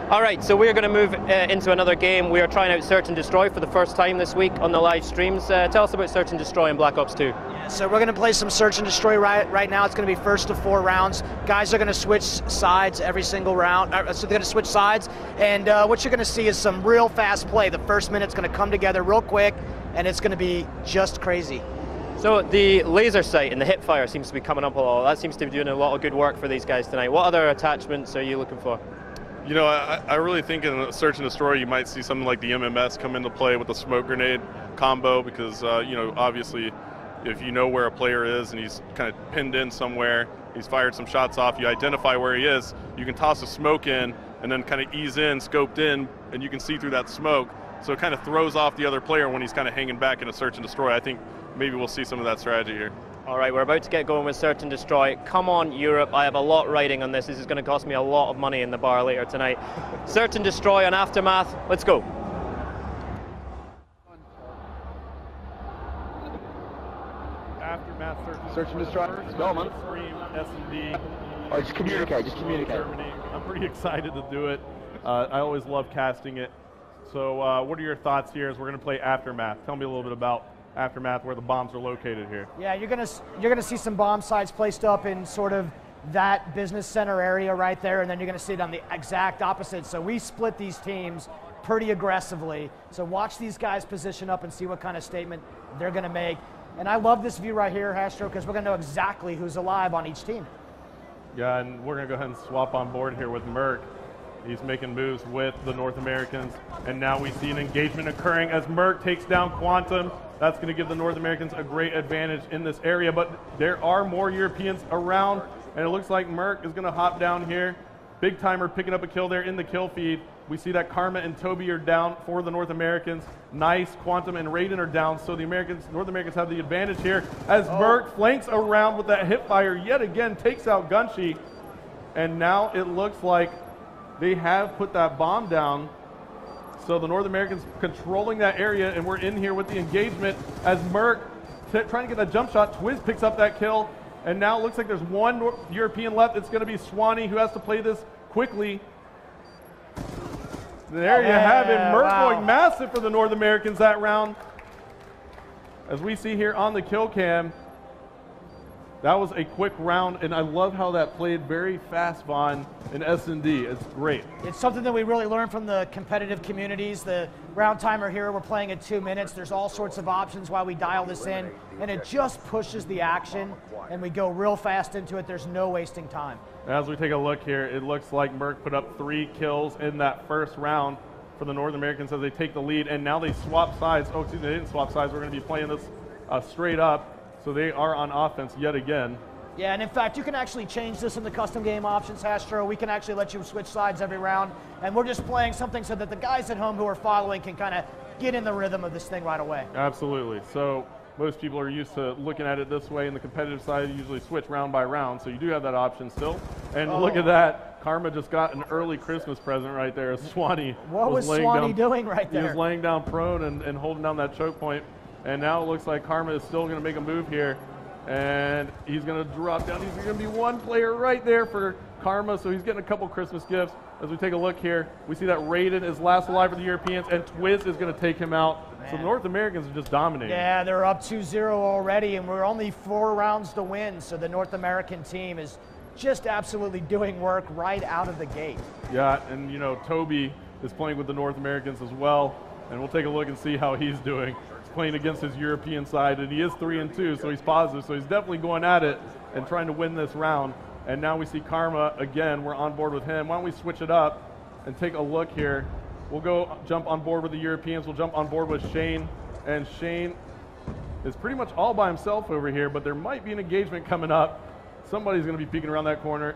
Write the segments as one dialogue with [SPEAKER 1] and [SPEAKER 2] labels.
[SPEAKER 1] All right, so we're going to move into another game. We are trying out Search and Destroy for the first time this week on the live streams. Tell us about Search and Destroy in Black Ops 2.
[SPEAKER 2] Yeah, so we're going to play some Search and Destroy right now. It's going to be first of 4 rounds. Guys are going to switch sides every single round. So they're going to switch sides, and what you're going to see is some real fast play. The first minute's going to come together real quick, and it's going to be just crazy.
[SPEAKER 1] So the laser sight and the hip fire seems to be coming up a lot. That seems to be doing a lot of good work for these guys tonight. What other attachments are you looking for?
[SPEAKER 3] You know, I really think in Search and Destroy you might see something like the MMS come into play with the smoke grenade combo because, you know, obviously if you know where a player is and he's kind of pinned in somewhere, he's fired some shots off, you identify where he is, you can toss a smoke in and then kind of ease in, scoped in, and you can see through that smoke. So it kind of throws off the other player when he's kind of hanging back in a Search and Destroy. I think maybe we'll see some of that strategy here.
[SPEAKER 1] All right, we're about to get going with Search and Destroy. Come on, Europe. I have a lot riding on this. This is going to cost me a lot of money in the bar later tonight. Search and Destroy on Aftermath. Let's go.
[SPEAKER 3] Aftermath
[SPEAKER 4] Search and Destroy. Let's go, man.
[SPEAKER 3] Stream, S&D.
[SPEAKER 4] Oh, just communicate, just communicate.
[SPEAKER 3] Germany. I'm pretty excited to do it. I always love casting it. So what are your thoughts here as we're going to play Aftermath? Tell me a little bit about Aftermath, where the bombs are located here.
[SPEAKER 2] Yeah, you're gonna see some bomb sites placed up in sort of that business center area right there, and then you're gonna see it on the exact opposite. So we split these teams pretty aggressively. So watch these guys position up and see what kind of statement they're gonna make. And I love this view right here, Hastro, because we're gonna know exactly who's alive on each team.
[SPEAKER 3] Yeah, and we're gonna go ahead and swap on board here with Merc. He's making moves with the North Americans, and now we see an engagement occurring as Merc takes down Quantum. That's going to give the North Americans a great advantage in this area, but there are more Europeans around, and it looks like Merc is going to hop down here. Big Timer picking up a kill there in the kill feed. We see that Karma and Toby are down for the North Americans. Nice, Quantum and Raiden are down, so the North Americans have the advantage here as Merc flanks around with that hip fire yet again, takes out Gunshi, and now it looks like they have put that bomb down. So the North Americans controlling that area, and we're in here with the engagement as Merc trying to get that jump shot. Twiz picks up that kill, and now it looks like there's one European left. It's going to be Swanee who has to play this quickly. There you have it. Merc going massive for the North Americans that round. As we see here on the kill cam, that was a quick round, and I love how that played very fast, Vaughn, in S&D. It's great.
[SPEAKER 2] It's something that we really learned from the competitive communities. The round timer here, we're playing at 2 minutes. There's all sorts of options while we dial this in, and it just pushes the action, and we go real fast into it. There's no wasting time.
[SPEAKER 3] As we take a look here, it looks like Merc put up 3 kills in that first round for the North Americans as they take the lead, and now they swap sides. Oh, excuse me, they didn't swap sides. We're going to be playing this straight up. So they are on offense yet again.
[SPEAKER 2] Yeah, and in fact, you can actually change this in the custom game options, Hastro. We can actually let you switch sides every round, and we're just playing something so that the guys at home who are following can kind of get in the rhythm of this thing right away.
[SPEAKER 3] Absolutely. So most people are used to looking at it this way. In the competitive side, you usually switch round by round, so you do have that option still. And look at that. Karma just got an early Christmas present right there. Swanee.
[SPEAKER 2] What was Swanee doing right there?
[SPEAKER 3] He was laying down prone and holding down that choke point. And now it looks like Karma is still going to make a move here. And he's going to drop down. He's going to be one player right there for Karma, so he's getting a couple Christmas gifts. As we take a look here, we see that Raiden is last alive for the Europeans, and Twiz is going to take him out. Man. So the North Americans are just dominating.
[SPEAKER 2] Yeah, they're up 2-0 already, and we're only 4 rounds to win, so the North American team is just absolutely doing work right out of the gate.
[SPEAKER 3] Yeah, and you know, Toby is playing with the North Americans as well, and we'll take a look and see how he's doing. Playing against his European side, and he is 3-2, so he's positive, so he's definitely going at it and trying to win this round. And now we see Karma again. We're on board with him. Why don't we switch it up and take a look here? We'll go jump on board with the Europeans. We'll jump on board with Shane, and Shane is pretty much all by himself over here, but there might be an engagement coming up. Somebody's going to be peeking around that corner.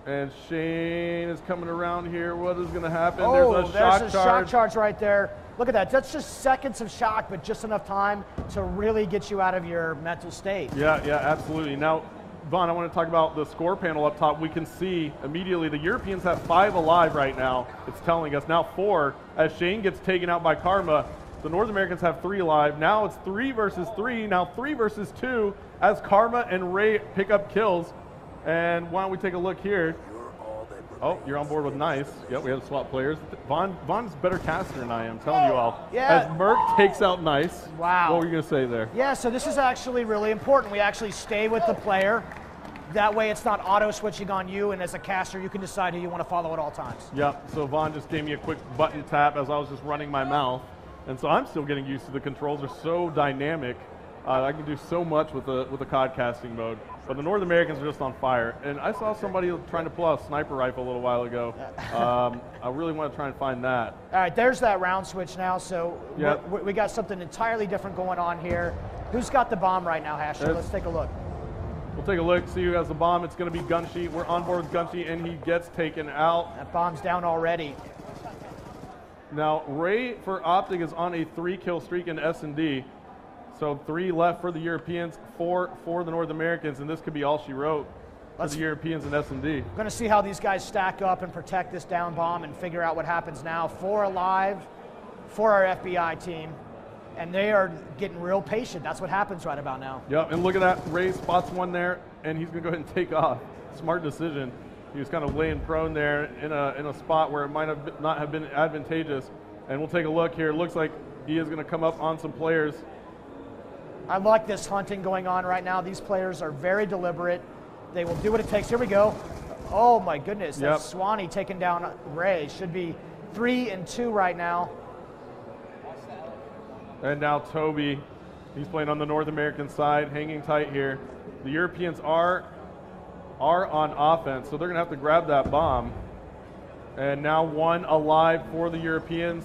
[SPEAKER 3] And Shane is coming around here. What is going to happen?
[SPEAKER 2] Oh,
[SPEAKER 3] there's a
[SPEAKER 2] shock charge right there. Look at that. That's just seconds of shock, but just enough time to really get you out of your mental state.
[SPEAKER 3] Yeah, absolutely. Now, Vaughn, I want to talk about the score panel up top. We can see immediately the Europeans have 5 alive right now. It's telling us now 4 as Shane gets taken out by Karma. The North Americans have 3 alive. Now it's 3 versus 3. Now 3 versus 2 as Karma and Ray pick up kills. And why don't we take a look here? Oh, you're on board with Nice. Yep, we had to swap players. Von's a better caster than I am, telling you all.
[SPEAKER 2] Yeah.
[SPEAKER 3] As Merc takes out Nice.
[SPEAKER 2] Wow.
[SPEAKER 3] What were you going to say there?
[SPEAKER 2] Yeah, so this is actually really important. We actually stay with the player. That way it's not auto-switching on you, and as a caster, you can decide who you want to follow at all times.
[SPEAKER 3] Yep, so Von just gave me a quick button tap as I was just running my mouth. And so I'm still getting used to the controls. They're so dynamic. I can do so much with the COD casting mode. But the North Americans are just on fire. And I saw somebody trying to pull out a sniper rifle a little while ago. I really want to try and find that.
[SPEAKER 2] All right, there's that round switch now. So
[SPEAKER 3] Yep.
[SPEAKER 2] we got something entirely different going on here. Who's got the bomb right now, Hasher? Let's take a look.
[SPEAKER 3] We'll take a look, see who has the bomb. It's going to be Gunshi. We're on board with Gunshi, and he gets taken out.
[SPEAKER 2] That bomb's down already.
[SPEAKER 3] Now, Ray for Optic is on a 3-kill streak in S&D. So 3 left for the Europeans, 4 for the North Americans, and this could be all she wrote for the Europeans in S&D.
[SPEAKER 2] We're going to see how these guys stack up and protect this down bomb and figure out what happens now. 4 alive for our FBI team, and they are getting real patient. That's what happens right about now.
[SPEAKER 3] Yep, and look at that. Ray spots one there, and he's going to go ahead and take off. Smart decision. He was kind of laying prone there in a spot where it might have not have been advantageous. And we'll take a look here. It looks like he is going to come up on some players.
[SPEAKER 2] I like this hunting going on right now. These players are very deliberate. They will do what it takes. Here we go. Oh my goodness,
[SPEAKER 3] Yep.
[SPEAKER 2] that's Swanee taking down Ray. Should be 3 and 2 right now.
[SPEAKER 3] And now Toby, he's playing on the North American side, hanging tight here. The Europeans are on offense, so they're going to have to grab that bomb. And now 1 alive for the Europeans.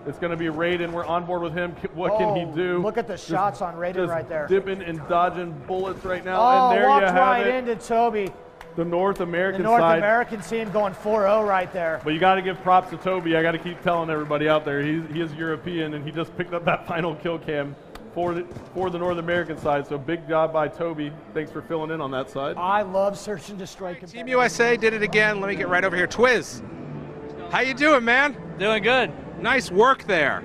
[SPEAKER 3] It's going to be Raiden. We're on board with him. What can he do?
[SPEAKER 2] Look at the shots on Raiden right there.
[SPEAKER 3] Dipping and dodging bullets right now.
[SPEAKER 2] Oh,
[SPEAKER 3] and there
[SPEAKER 2] walked
[SPEAKER 3] you have
[SPEAKER 2] right
[SPEAKER 3] it.
[SPEAKER 2] into Toby.
[SPEAKER 3] The North American
[SPEAKER 2] The North
[SPEAKER 3] side.
[SPEAKER 2] American team going 4-0 right there.
[SPEAKER 3] But you got to give props to Toby. I got to keep telling everybody out there, he is European, and he just picked up that final kill cam for the North American side. So big job by Toby. Thanks for filling in on that side.
[SPEAKER 2] I love search and destroy.
[SPEAKER 5] Team USA did it again. Let me get right over here. Twiz, how you doing, man?
[SPEAKER 6] Doing good.
[SPEAKER 5] Nice work there.